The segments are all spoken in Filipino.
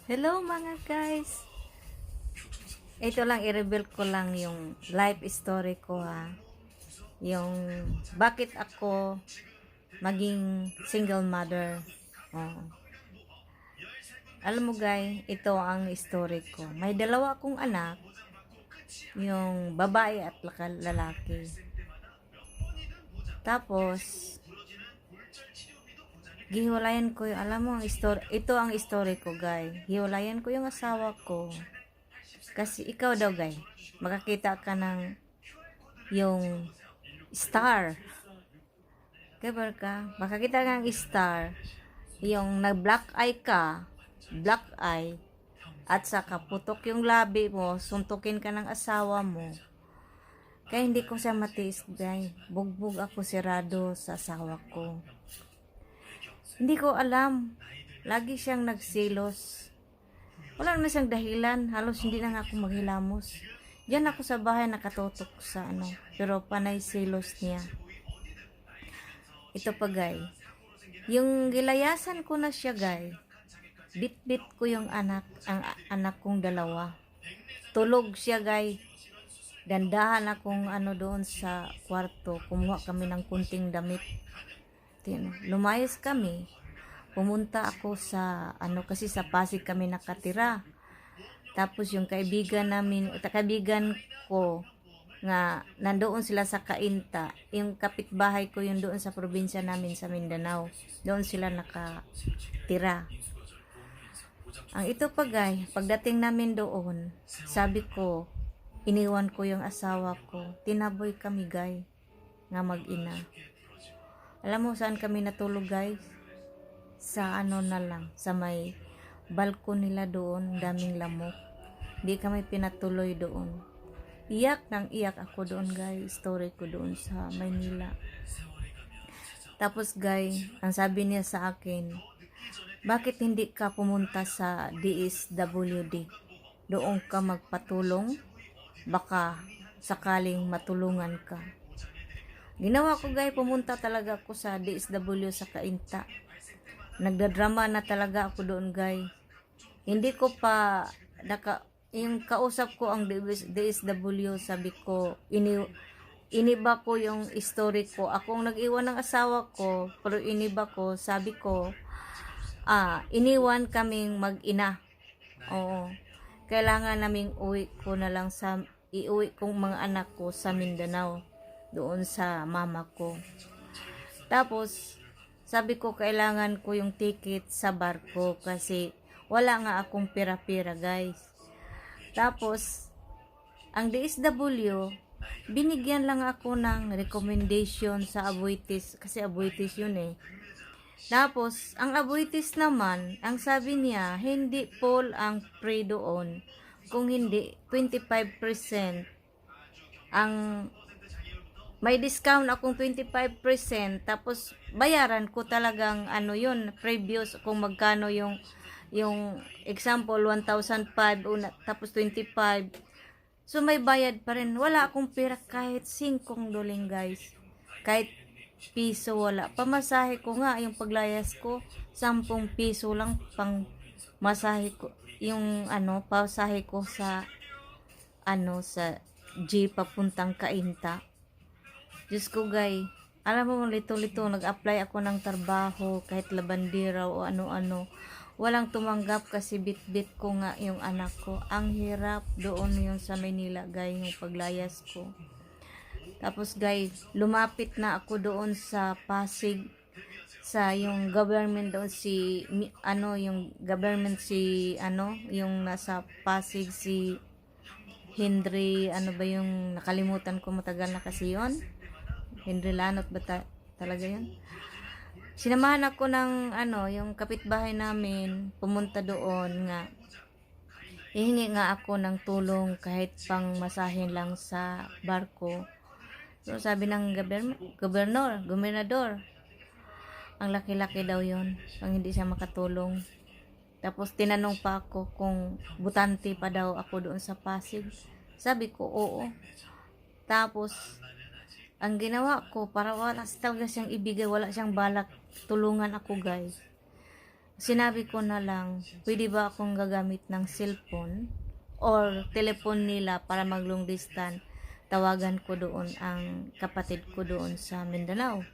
Hello mga guys. Ito lang i-reveal ko lang yung life story ko ha. Yung bakit ako maging single mother. Oh. Alam mo guys, ito ang story ko. May dalawa akong anak, yung babae at lalaki. Tapos gihiwalayan ko yung, alam mo ang story, ito ang story ko guys. Hiwalayan ko yung asawa ko. Kasi ikaw daw guys, makakita ka ng yung star. Kabar ka, makakita ka ng star. Yung nag-black eye ka, black eye, at saka putok yung labi mo, suntukin ka ng asawa mo. Kaya hindi ko siya matiis guys. Bugbog ako sirado sa asawa ko. Hindi ko alam. Lagi siyang nagsilos. Wala naman siyang dahilan. Halos hindi na nga ako maghilamos. Diyan ako sa bahay nakatutok sa ano. Pero panay silos niya. Ito pa guys. Yung gilayasan ko na siya guys. Bit-bit ko yung ang anak kong dalawa. Tulog siya guys. Dandahan akong ano doon sa kwarto. Kumuha kami ng kunting damit. Lumayas kami. Pumunta ako sa ano kasi sa Pasig kami nakatira. Tapos yung kaibigan ko nga nandoon sila sa Cainta. Yung kapitbahay ko yung doon sa probinsya namin sa Mindanao. Doon sila nakatira. Ang ito pa guys, pagdating namin doon, sabi ko, iniwan ko yung asawa ko. Tinaboy kami guys, nga mag-ina. Alam mo saan kami natulog guys? Sa ano na lang, sa may balkon nila doon, daming lamok. Di kami pinatuloy doon. Iyak nang iyak ako doon guys, story ko doon sa Maynila. Tapos guys, ang sabi niya sa akin, bakit hindi ka pumunta sa DSWD? Doon ka magpatulong, baka sakaling matulungan ka. Ginawa ko guys, pumunta talaga ako sa DSW sa Cainta. Nagdadrama na talaga ako doon guys. Hindi ko pa yung kausap ko ang DSW, sabi ko iniba ko yung story ko. Ako ang nag-iwan ng asawa ko, pero iniba ko, sabi ko iniwan kaming mag-ina. Oo. Kailangan naming iuwi kong mga anak ko sa Mindanao, doon sa mama ko. Tapos sabi ko kailangan ko yung ticket sa barko kasi wala nga akong pira-pira guys. Tapos ang DSW binigyan lang ako ng recommendation sa Abuitis kasi Abuitis yun eh. Tapos ang Abuitis naman, ang sabi niya hindi full ang free doon, kung hindi 25% ang may discount akong 25%, tapos bayaran ko talagang ano yun, previous kung magkano yung example 1,005 una, tapos 25. So may bayad pa rin. Wala akong pera kahit 5 doling guys. Kahit piso wala. Pamasahe ko nga yung paglayas ko, 10 piso lang pang masahe ko. Yung ano, pasahe ko sa ano sa G papuntang Cainta. Diyos ko guys, alam mo lito-lito, nag-apply ako ng trabaho, kahit labandera o ano-ano. Walang tumanggap kasi bit-bit ko nga yung anak ko. Ang hirap doon yung sa Manila guys, yung paglayas ko. Tapos guys, lumapit na ako doon sa Pasig, sa yung government doon yung nasa Pasig si Henry, ano ba yung nakalimutan ko, matagal na kasi yon. Henry Lanot ba talaga yun? Sinamahan ako ng yung kapitbahay namin, pumunta doon nga. Hihingi nga ako ng tulong kahit pang masahin lang sa barko. So sabi ng gobernador, ang laki-laki daw yon, pang hindi siya makatulong. Tapos tinanong pa ako kung butante pa daw ako doon sa Pasig. Sabi ko oo. Tapos ang ginawa ko, para wala talaga siyang ibigay, wala siyang balak tulungan ako guys. sinabi ko na lang, pwede ba akong gagamit ng cellphone or telepon nila para mag long distance? Tawagan ko doon ang kapatid ko doon sa Mindanao.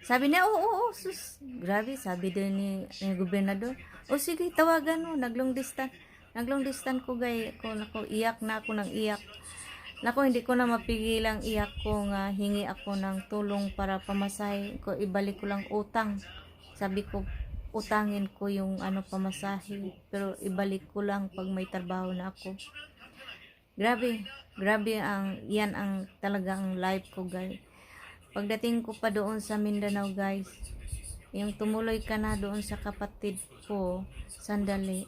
Sabi niya, oo, sus. Grabe, sabi din ni gobernador. O sige, tawagan mo, naglong distance. Naglong distance ko, gay. Nako, iyak na ako ng iyak. Nako, hindi ko na mapigilang iyak ko nga hingi ako ng tulong para pamasahe ko. Ibalik ko lang utang. Sabi ko, utangin ko yung pamasahe. Pero ibalik ko lang pag may trabaho na ako. Grabe yan ang talagang life ko, guys. Pagdating ko pa doon sa Mindanao, guys, yung tumuloy ka na doon sa kapatid ko, sandali.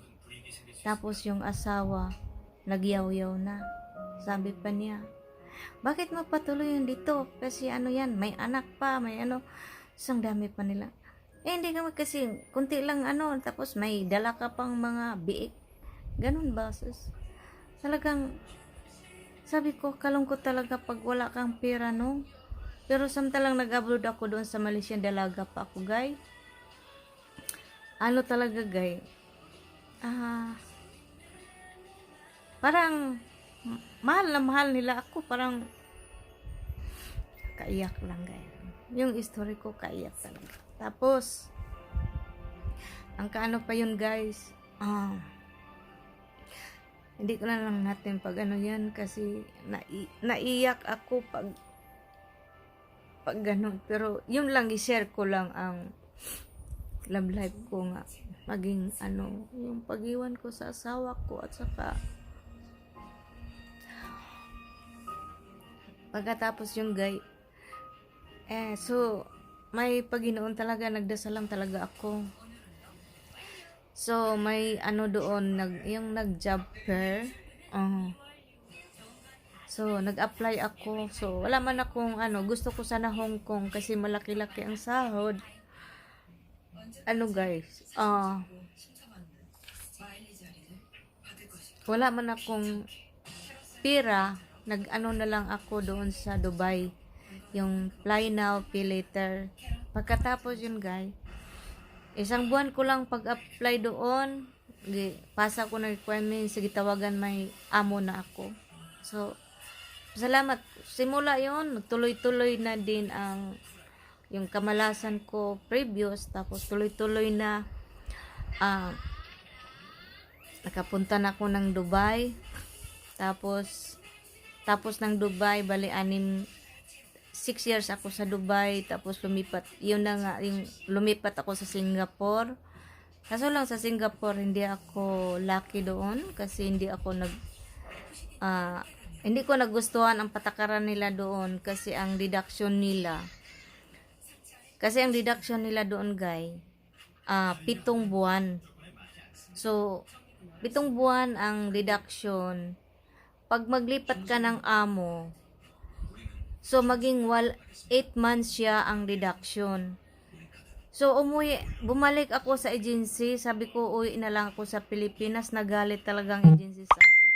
Tapos yung asawa, nagyaw-yaw na. Sabi pa niya, bakit mo patuloy yun dito? Kasi yan, may anak pa, may isang dami pa nila. Hindi ka kasi, kunti lang tapos may dala ka pang mga biik. Ganun ba, sus? Talagang, sabi ko, kalungkot talaga pag wala kang pera, no? Pero samantalang nag-upload ako doon sa Malaysia, dalaga pa ako, guys. Talaga, guys. Parang mahal na mahal nila ako. Parang kaiyak lang, guys. Yung story ko, kaiyak talaga. Tapos, ang kaano pa yun, guys. Hindi ko na lang natin pag yan kasi naiyak ako pag ganun. Pero yun lang, i-share ko lang ang love life ko nga. Maging yung pag-iwan ko sa asawa ko at saka pagkatapos yung guy. So, may Panginoon talaga, nagdasal lang talaga ako. So, may doon, yung nag-job fair. So, nag-apply ako. So, wala man akong gusto ko sana Hong Kong kasi malaki-laki ang sahod. Guys, wala man akong pera. Na lang ako doon sa Dubai. Yung fly now, pay later. Pagkatapos yun, guys, isang buwan ko lang pag-apply doon. Pasa ko ng requirements. Sige, tawagan may amo na ako. So, salamat. Simula yon, tuloy-tuloy na din ang yung kamalasan ko previous. Tapos tuloy-tuloy na nakapunta na ako ng Dubai. Tapos ng Dubai, bali 6 years ako sa Dubai. Tapos lumipat. Yun na nga, yung lumipat ako sa Singapore. Kaso lang sa Singapore, hindi ako lucky doon. Kasi hindi ko nagustuhan ang patakaran nila doon kasi ang deduction nila doon, guys, 7 buwan. So 7 buwan ang deduction. Pag maglipat ka ng amo, so maging 8 months siya ang deduction. So bumalik ako sa agency. Sabi ko, uwi na lang ako sa Pilipinas. Nagalit talagang agency sa akin.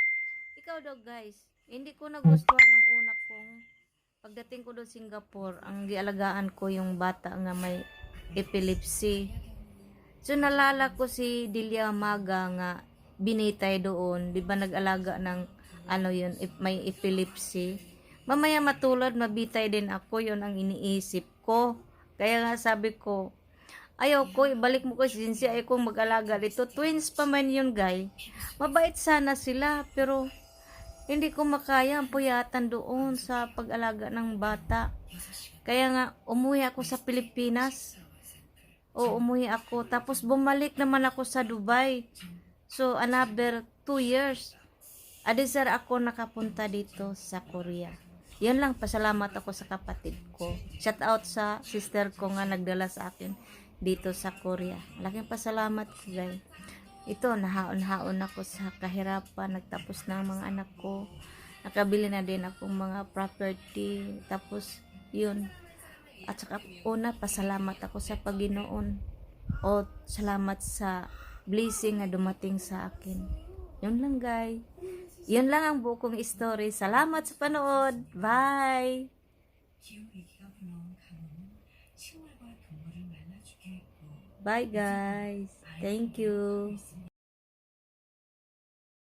Ikaw daw, guys, hindi ko nagustuhan ang una kong pagdating ko doon Singapore. Ang gialagaan ko yung bata nga may epilepsy. So nalala ko si Delia Maga nga binitay doon. Di ba nag-alaga ng yun, if may epilepsy. Mamaya matulad, mabitay din ako. Yun ang iniisip ko. Kaya nga sabi ko, ayaw ko, ibalik mo ko si Jinsi. Ayaw kong mag-alaga dito. Twins pa man yun, guys. Mabait sana sila, pero hindi ko makaya ang puyatan doon sa pag-alaga ng bata. Kaya nga, umuwi ako sa Pilipinas. Umuwi ako. Tapos bumalik naman ako sa Dubai. So, another 2 years. Adisar ako nakapunta dito sa Korea. Yan lang, pasalamat ako sa kapatid ko. Shout out sa sister ko nga nagdala sa akin dito sa Korea. Malaking pasalamat ko, guys. Ito, nahaon-haon ako sa kahirapan. Nagtapos na ang mga anak ko. Nakabili na din akong mga property. Tapos, yun. At saka, una, pasalamat ako sa Panginoon. O, salamat sa blessing na dumating sa akin. Yun lang, guys. Yun lang ang buo kong story. Salamat sa panood. Bye! Bye guys. Thank you.